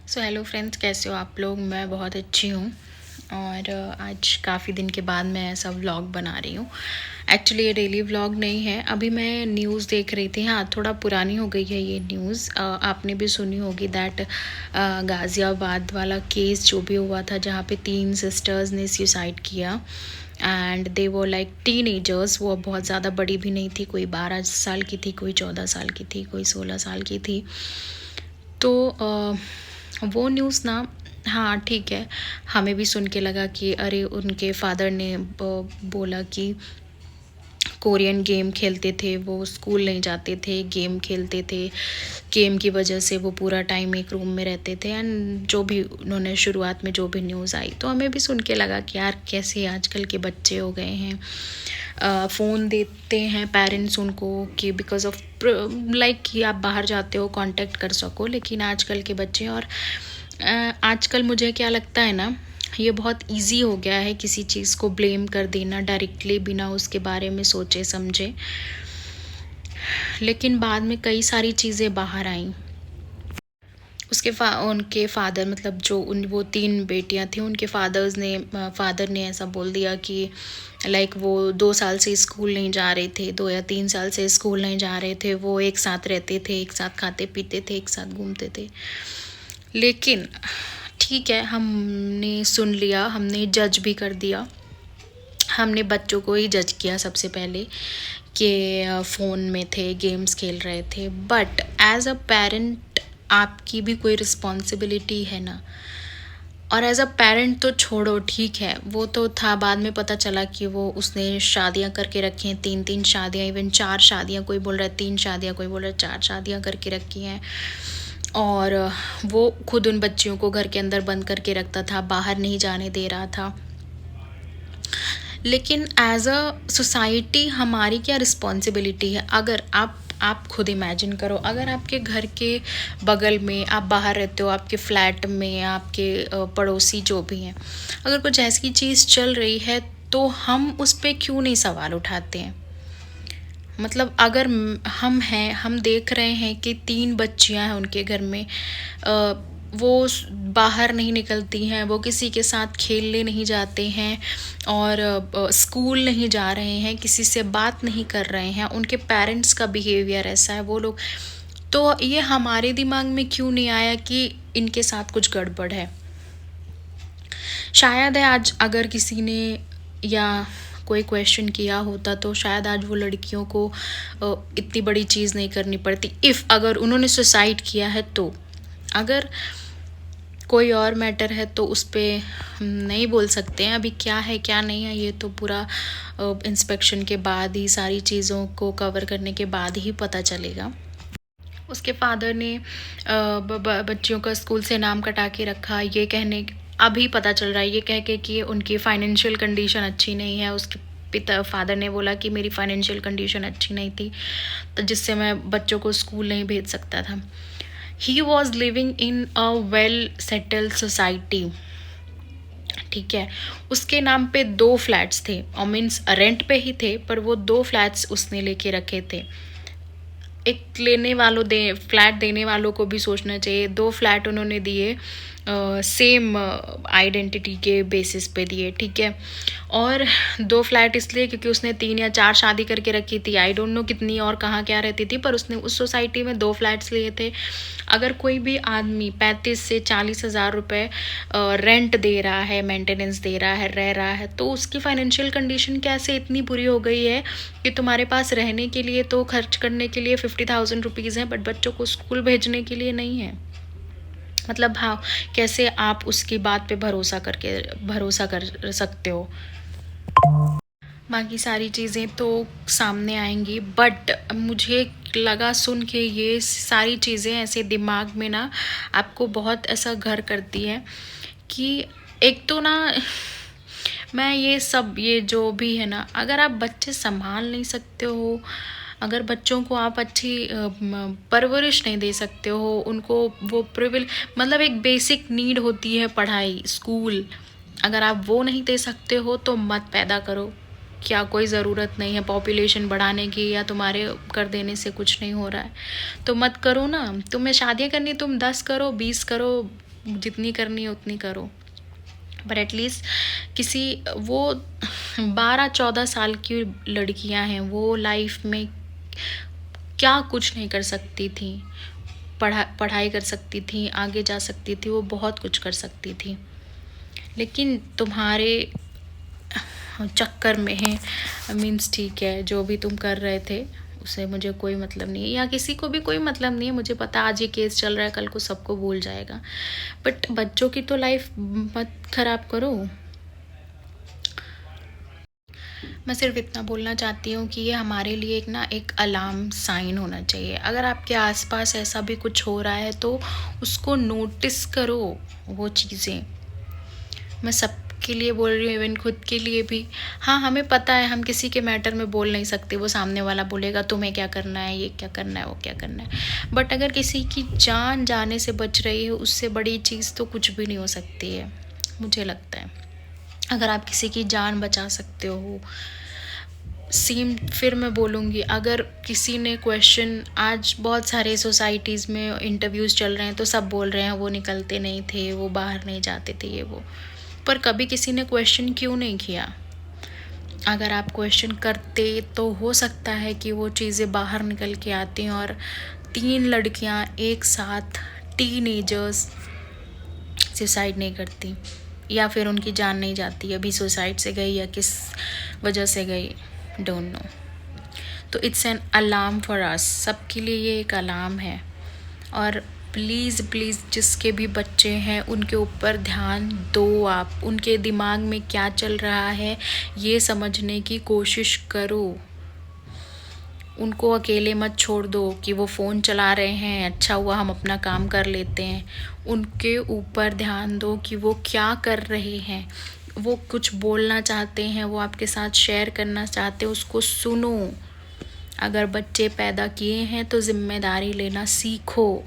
Hello friends, कैसे हो आप लोग। मैं बहुत अच्छी हूँ। और आज काफ़ी दिन के बाद मैं ऐसा व्लॉग बना रही हूँ। एक्चुअली ये डेली व्लॉग नहीं है। अभी मैं न्यूज़ देख रही थी। हाँ, थोड़ा पुरानी हो गई है ये न्यूज़। आपने भी सुनी होगी दैट गाज़ियाबाद वाला केस जो भी हुआ था, जहाँ पे 3 सिस्टर्स ने सुसाइड किया एंड दे वो लाइक टीनेजर्स। वो बहुत ज़्यादा बड़ी भी नहीं थी, कोई 12 साल की थी, कोई 14 साल की थी, कोई 16 साल की थी। तो वो न्यूज़ ना, हाँ ठीक है, हमें भी सुन के लगा कि अरे उनके फादर ने बोला कि कोरियन गेम खेलते थे, वो स्कूल नहीं जाते थे, गेम खेलते थे, गेम की वजह से वो पूरा टाइम एक रूम में रहते थे। एंड जो भी उन्होंने शुरुआत में जो भी न्यूज़ आई, तो हमें भी सुन के लगा कि यार कैसे आजकल के बच्चे हो गए हैं। फ़ोन देते हैं पेरेंट्स उनको कि बिकॉज़ ऑफ लाइक कि आप बाहर जाते हो, कांटेक्ट कर सको। लेकिन आजकल के बच्चे, और आजकल मुझे क्या लगता है ना, ये बहुत इजी हो गया है किसी चीज़ को ब्लेम कर देना डायरेक्टली, बिना उसके बारे में सोचे समझे। लेकिन बाद में कई सारी चीज़ें बाहर आईं। उनके फादर, मतलब जो वो 3 बेटियां थी, उनके फादर ने ऐसा बोल दिया कि लाइक वो 2 साल से स्कूल नहीं जा रहे थे, 2 या 3 साल से स्कूल नहीं जा रहे थे। वो एक साथ रहते थे, एक साथ खाते पीते थे, एक साथ घूमते थे। लेकिन ठीक है, हमने सुन लिया, हमने जज भी कर दिया। हमने बच्चों को ही जज किया सबसे पहले कि फ़ोन में थे, गेम्स खेल रहे थे। बट एज अ पेरेंट आपकी भी कोई रिस्पॉन्सिबिलिटी है ना। और एज अ पेरेंट तो छोड़ो, ठीक है, वो तो था, बाद में पता चला कि वो उसने शादियां करके रखी हैं, 3 शादियां, इवन 4 शादियां, कोई बोल रहा है 3 शादियां, कोई बोल रहा है 4 शादियां करके रखी हैं। और वो खुद उन बच्चियों को घर के अंदर बंद करके रखता था, बाहर नहीं जाने दे रहा था। लेकिन एज अ सोसाइटी हमारी क्या रिस्पॉन्सिबिलिटी है। अगर आप खुद इमेजिन करो, अगर आपके घर के बगल में, आप बाहर रहते हो, आपके फ्लैट में, आपके पड़ोसी जो भी हैं, अगर कुछ ऐसी चीज़ चल रही है, तो हम उस पर क्यों नहीं सवाल उठाते हैं। मतलब अगर हम हैं, हम देख रहे हैं कि 3 बच्चियां हैं उनके घर में, वो बाहर नहीं निकलती हैं, वो किसी के साथ खेलने नहीं जाते हैं, और स्कूल नहीं जा रहे हैं, किसी से बात नहीं कर रहे हैं, उनके पेरेंट्स का बिहेवियर ऐसा है, वो लोग, तो ये हमारे दिमाग में क्यों नहीं आया कि इनके साथ कुछ गड़बड़ है। शायद है आज अगर किसी ने या कोई क्वेश्चन किया होता, तो शायद आज वो लड़कियों को इतनी बड़ी चीज़ नहीं करनी पड़ती, इफ़ अगर उन्होंने सुसाइड किया है तो। अगर कोई और मैटर है तो उस पर हम नहीं बोल सकते हैं। अभी क्या है क्या नहीं है, ये तो पूरा इंस्पेक्शन के बाद ही, सारी चीज़ों को कवर करने के बाद ही पता चलेगा। उसके फादर ने बच्चियों का स्कूल से नाम कटा के रखा, ये कहने, अभी पता चल रहा है, ये कह के कि उनकी फाइनेंशियल कंडीशन अच्छी नहीं है। उसके फादर ने बोला कि मेरी फाइनेंशियल कंडीशन अच्छी नहीं थी, तो जिससे मैं बच्चों को स्कूल नहीं भेज सकता था। He was living in a well settled society, ठीक है। उसके नाम पे 2 फ्लैट्स थे, और मीन्स रेंट पे ही थे, पर वो 2 फ्लैट्स उसने लेके रखे थे। एक फ्लैट देने वालों को भी सोचना चाहिए। 2 फ्लैट उन्होंने दिए, सेम आइडेंटिटी के बेसिस पे दिए, ठीक है। और 2 फ्लैट इसलिए क्योंकि उसने 3 या 4 शादी करके रखी थी, आई डोंट नो कितनी और कहाँ क्या रहती थी, पर उसने उस सोसाइटी में 2 फ्लैट्स लिए थे। अगर कोई भी आदमी 35 से 40 हज़ार रुपये रेंट दे रहा है, मेंटेनेंस दे रहा है, रह रहा है, तो उसकी फाइनेंशियल कंडीशन कैसे इतनी बुरी हो गई है कि तुम्हारे पास रहने के लिए तो खर्च करने के लिए 50,000 रुपीज़ हैं, बट बच्चों को स्कूल भेजने के लिए नहीं है। मतलब हाँ, कैसे आप उसकी बात पे भरोसा कर सकते हो। बाकी सारी चीज़ें तो सामने आएंगी, बट मुझे लगा सुन के ये सारी चीज़ें ऐसे दिमाग में ना आपको बहुत ऐसा घर करती है कि एक तो ना मैं ये जो भी है ना, अगर आप बच्चे संभाल नहीं सकते हो, अगर बच्चों को आप अच्छी परवरिश नहीं दे सकते हो, उनको वो मतलब एक बेसिक नीड होती है पढ़ाई, स्कूल, अगर आप वो नहीं दे सकते हो तो मत पैदा करो। क्या कोई ज़रूरत नहीं है पॉपुलेशन बढ़ाने की, या तुम्हारे कर देने से कुछ नहीं हो रहा है तो मत करो ना। तुम्हें शादियाँ करनी, तुम 10 करो, 20 करो, जितनी करनी है उतनी करो, पर एटलीस्ट किसी वो 12-14 साल की लड़कियां हैं, वो लाइफ में क्या कुछ नहीं कर सकती थी, पढ़ाई कर सकती थी, आगे जा सकती थी, वो बहुत कुछ कर सकती थी, लेकिन तुम्हारे चक्कर में है। मीन्स ठीक है, जो भी तुम कर रहे थे उससे मुझे कोई मतलब नहीं है, या किसी को भी कोई मतलब नहीं है। मुझे पता आज ये केस चल रहा है, कल को सबको भूल जाएगा, बट बच्चों की तो लाइफ मत खराब करो। मैं सिर्फ इतना बोलना चाहती हूँ कि ये हमारे लिए एक अलार्म साइन होना चाहिए। अगर आपके आसपास ऐसा भी कुछ हो रहा है तो उसको नोटिस करो वो चीज़ें। मैं सबके लिए बोल रही हूँ, इवन खुद के लिए भी। हाँ, हमें पता है हम किसी के मैटर में बोल नहीं सकते, वो सामने वाला बोलेगा तुम्हें क्या करना है, ये क्या करना है, वो क्या करना है, बट अगर किसी की जान जाने से बच रही है, उससे बड़ी चीज़ तो कुछ भी नहीं हो सकती है, मुझे लगता है। अगर आप किसी की जान बचा सकते हो, सेम फिर मैं बोलूँगी, अगर किसी ने क्वेश्चन, आज बहुत सारे सोसाइटीज़ में इंटरव्यूज़ चल रहे हैं तो सब बोल रहे हैं वो निकलते नहीं थे, वो बाहर नहीं जाते थे, ये वो, पर कभी किसी ने क्वेश्चन क्यों नहीं किया? अगर आप क्वेश्चन करते तो हो सकता है कि वो चीज़ें बाहर निकल के आती, और 3 लड़कियां एक साथ, टीनेजर्स, सुसाइड नहीं करती, या फिर उनकी जान नहीं जाती, अभी सुसाइड से गई या किस वजह से गई, डोंट नो। तो it's an alarm for us, सबके लिए ये एक अलार्म है। और प्लीज़ प्लीज़ जिसके भी बच्चे हैं उनके ऊपर ध्यान दो, आप उनके दिमाग में क्या चल रहा है ये समझने की कोशिश करो। उनको अकेले मत छोड़ दो कि वो फ़ोन चला रहे हैं, अच्छा हुआ हम अपना काम कर लेते हैं। उनके ऊपर ध्यान दो कि वो क्या कर रहे हैं, वो कुछ बोलना चाहते हैं, वो आपके साथ शेयर करना चाहते हैं, उसको सुनो। अगर बच्चे पैदा किए हैं तो जिम्मेदारी लेना सीखो।